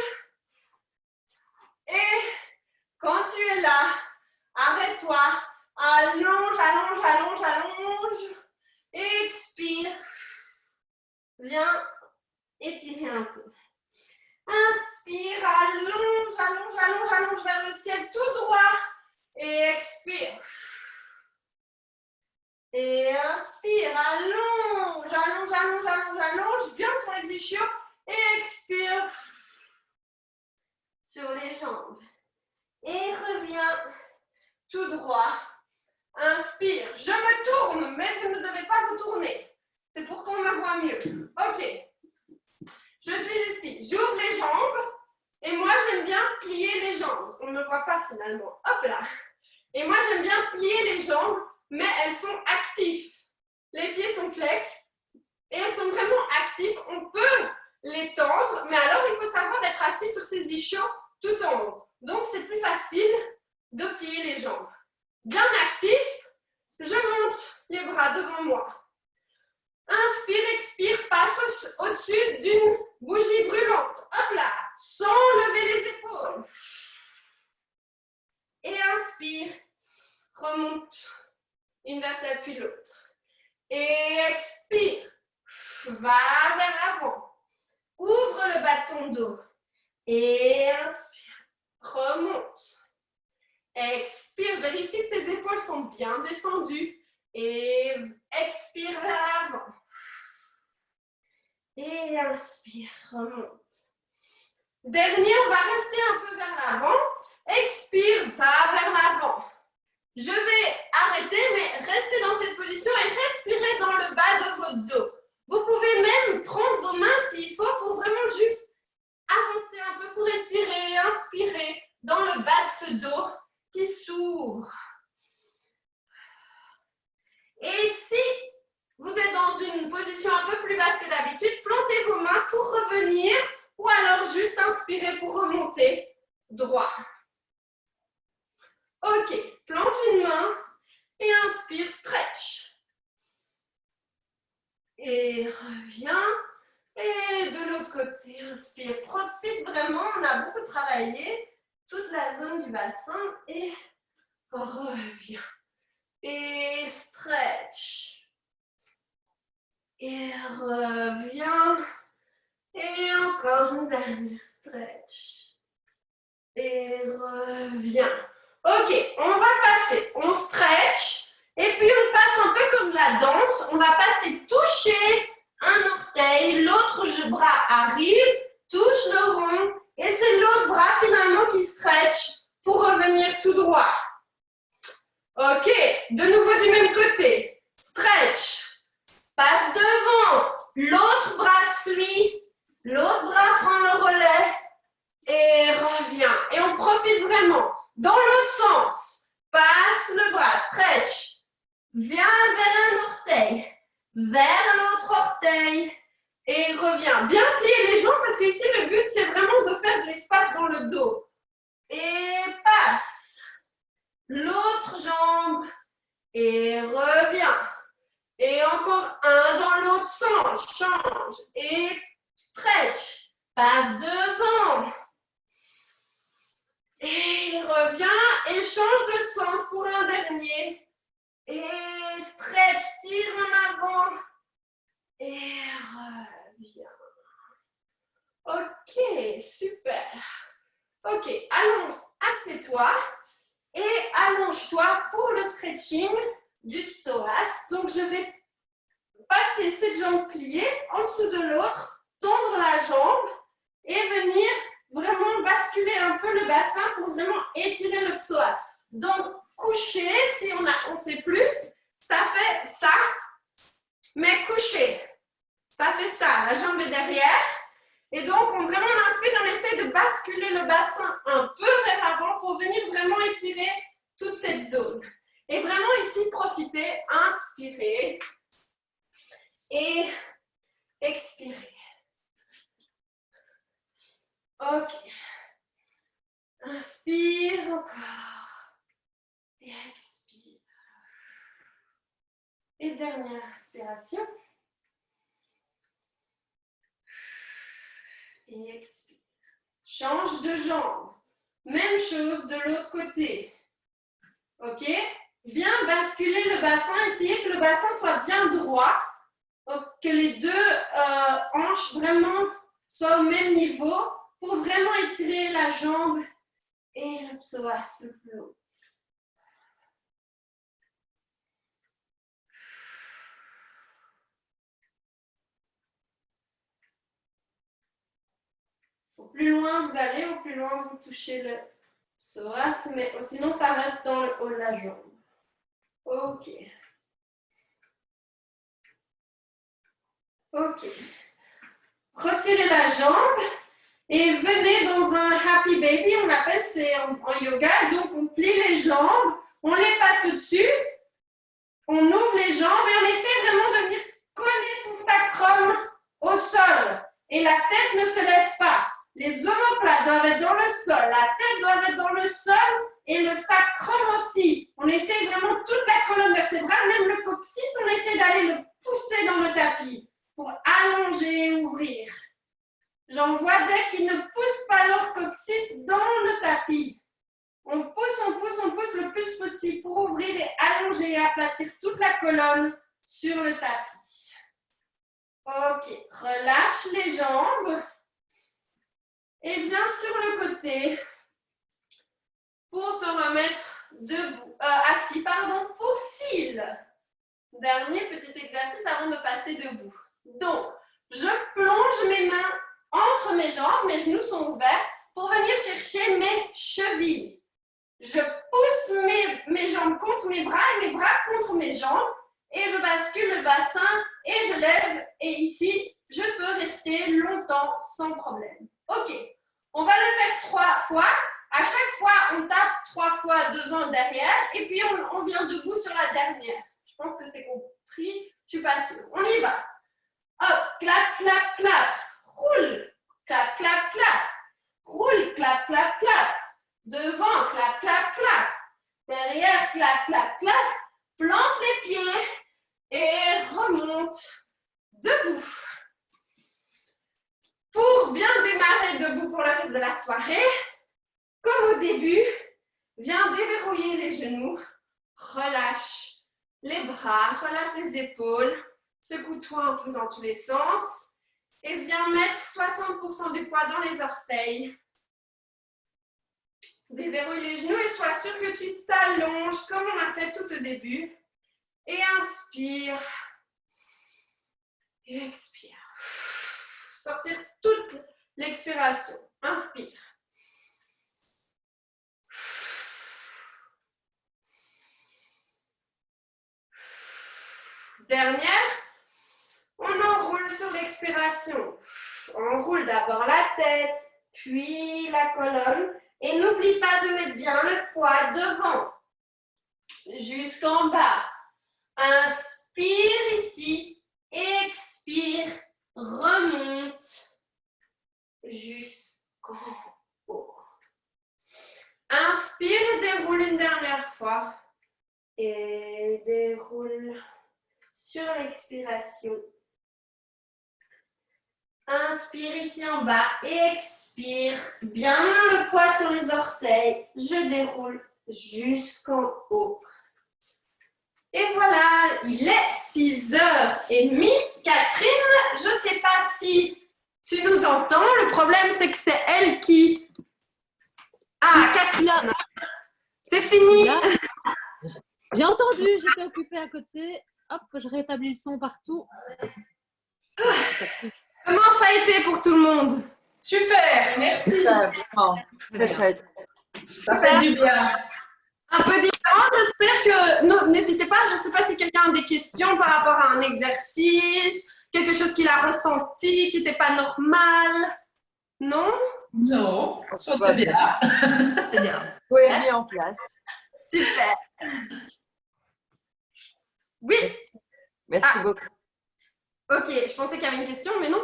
Et quand tu es là, arrête-toi. Allonge, allonge, allonge, allonge. Expire. Viens étirer un peu. Inspire, allonge, allonge, allonge, allonge vers le ciel tout droit. Et expire. Et inspire, allonge, allonge, allonge, allonge, allonge. Bien sur les ischios. Et expire. Sur les jambes. Et reviens tout droit. Inspire. Je me tourne, mais vous ne devez pas vous tourner. C'est pour qu'on me voit mieux. Ok. Je suis ici. J'ouvre les jambes. Et moi, j'aime bien plier les jambes. On ne me voit pas finalement. Hop là. Et moi, j'aime bien plier les jambes, mais elles sont actives. Les pieds sont flex. Et elles sont vraiment actives. On peut les tendre, mais alors il faut savoir être assis sur ses ischios tout en haut. Donc, c'est plus facile de plier les jambes. Bien actif, je monte les bras devant moi. Inspire, expire, passe au-dessus d'une bougie brûlante. Hop là, sans lever les épaules. Et inspire, remonte une vertèbre puis l'autre. Et expire, va vers l'avant. Ouvre le bas de ton dos. Et inspire, remonte. Expire, vérifie que tes épaules sont bien descendues. Et expire vers l'avant. Et inspire, remonte. Dernier, on va rester un peu vers l'avant. Expire, va vers l'avant. Je vais arrêter, mais restez dans cette position et respirez dans le bas de votre dos. Vous pouvez même prendre vos mains s'il faut pour vraiment juste avancer un peu pour étirer, inspirer dans le bas de ce dos qui s'ouvre. Et si vous êtes dans une position un peu plus basse que d'habitude, plantez vos mains pour revenir ou alors juste inspirer pour remonter droit. Ok, plante une main et inspire, stretch. Et reviens. Et de l'autre côté, inspire. Profite vraiment, on a beaucoup travaillé toute la zone du bassin. Et reviens. Et stretch. Et reviens. Et encore une dernière stretch. Et reviens. Ok, on va passer. On stretch. Et puis on passe un peu comme de la danse. On va passer toucher un orteil. L'autre bras arrive, touche le rond. Et c'est l'autre bras finalement qui stretch pour revenir tout droit. Ok, de nouveau du même côté. Stretch. Passe devant. L'autre bras suit. L'autre bras prend le relais. Et revient. Et on profite vraiment. Dans l'autre sens. Passe le bras. Stretch. Viens vers un orteil. Vers l'autre orteil. Et reviens. Bien plier les jambes parce qu'ici le but c'est vraiment de faire de l'espace dans le dos. Et passe. L'autre jambe. Et reviens. Et encore un dans l'autre sens. Change. Et stretch. Passe devant. Et reviens. Et change de sens pour un dernier. Et stretch. Tire en avant. Et reviens. Ok, super. Ok, allonge. Assieds-toi. Et allonge-toi pour le stretching du psoas. Donc, je vais passer cette jambe pliée en dessous de l'autre, tendre la jambe et venir vraiment basculer un peu le bassin pour vraiment étirer le psoas. Donc, coucher, si on ne sait plus, ça fait ça, mais coucher, ça fait ça. La jambe est derrière. Et donc, vraiment, on inspire, on essaie de basculer le bassin un peu vers l'avant pour venir vraiment étirer toute cette zone. Et vraiment ici, profitez, inspirez et expirez. Ok. Inspire encore. Et expire. Et dernière inspiration. Et expire. Change de jambe. Même chose de l'autre côté. Ok? Bien basculer le bassin, essayez que le bassin soit bien droit, que les deux hanches vraiment soient au même niveau pour vraiment étirer la jambe et le psoas le plus haut. Au plus loin vous allez, au plus loin vous touchez le psoas, mais sinon ça reste dans le haut de la jambe. Ok. Ok. Retirez la jambe et venez dans un happy baby, on l'appelle, c'est en yoga. Donc on plie les jambes, on les passe au-dessus, on ouvre les jambes et on essaie vraiment de venir coller son sacrum au sol. Et la tête ne se lève pas. Les omoplates doivent être dans le sol, la tête doit être dans le sol et le sacrum aussi. On essaie vraiment toute la colonne vertébrale, même le coccyx, on essaie d'aller le pousser dans le tapis pour allonger et ouvrir. J'en vois dès qu'ils ne poussent pas leur coccyx dans le tapis. On pousse le plus possible pour ouvrir et allonger et aplatir toute la colonne sur le tapis. Ok, relâche les jambes. Et viens sur le côté pour te remettre debout, assis, pour cils. Dernier petit exercice avant de passer debout. Donc, je plonge mes mains entre mes jambes, mes genoux sont ouverts pour venir chercher mes chevilles. Je pousse mes jambes contre mes bras et mes bras contre mes jambes et je bascule le bassin et je lève et ici, je peux rester longtemps sans problème. Ok, on va le faire 3 fois. À chaque fois, on tape 3 fois devant, derrière et puis on vient debout sur la dernière. Je pense que c'est compris, je suis pas sûre. On y va. Hop, clac, clac, clac. Roule, clac, clac, clac. Roule, clac, clac, clac. Devant, clac, clac, clac. Derrière, clac, clac, clac. Plante les pieds et remonte. debout. Pour bien démarrer debout pour le reste de la soirée, comme au début, viens déverrouiller les genoux, relâche les bras, relâche les épaules, secoue-toi un peu dans tous les sens et viens mettre 60% du poids dans les orteils. Déverrouille les genoux et sois sûr que tu t'allonges comme on a fait tout au début. Et inspire. Et expire. Sortir toute l'expiration. Inspire. Dernière. On enroule sur l'expiration. On roule d'abord la tête, puis la colonne. Et n'oublie pas de mettre bien le poids devant, jusqu'en bas. Inspire ici, expire, remonte jusqu'en haut. Inspire et déroule une dernière fois. Et déroule sur l'expiration. Inspire ici en bas, expire, bien le poids sur les orteils, je déroule jusqu'en haut. Et voilà, il est 6h30. Catherine, je ne sais pas si tu nous entends, le problème c'est que c'est elle qui... Ah, Catherine, c'est fini. J'ai entendu, j'étais occupée à côté. Hop, je rétablis le son partout. Comment ça a été pour tout le monde? Super, merci. Très chouette. Ça fait du bien. Un peu différent, j'espère que... N'hésitez pas, je ne sais pas si quelqu'un a des questions par rapport à un exercice, quelque chose qu'il a ressenti, qui n'était pas normal. Non? Non, c'était bien. C'est bien. Oui, mis en place. Super. Oui. Merci beaucoup. Ok, je pensais qu'il y avait une question, mais non.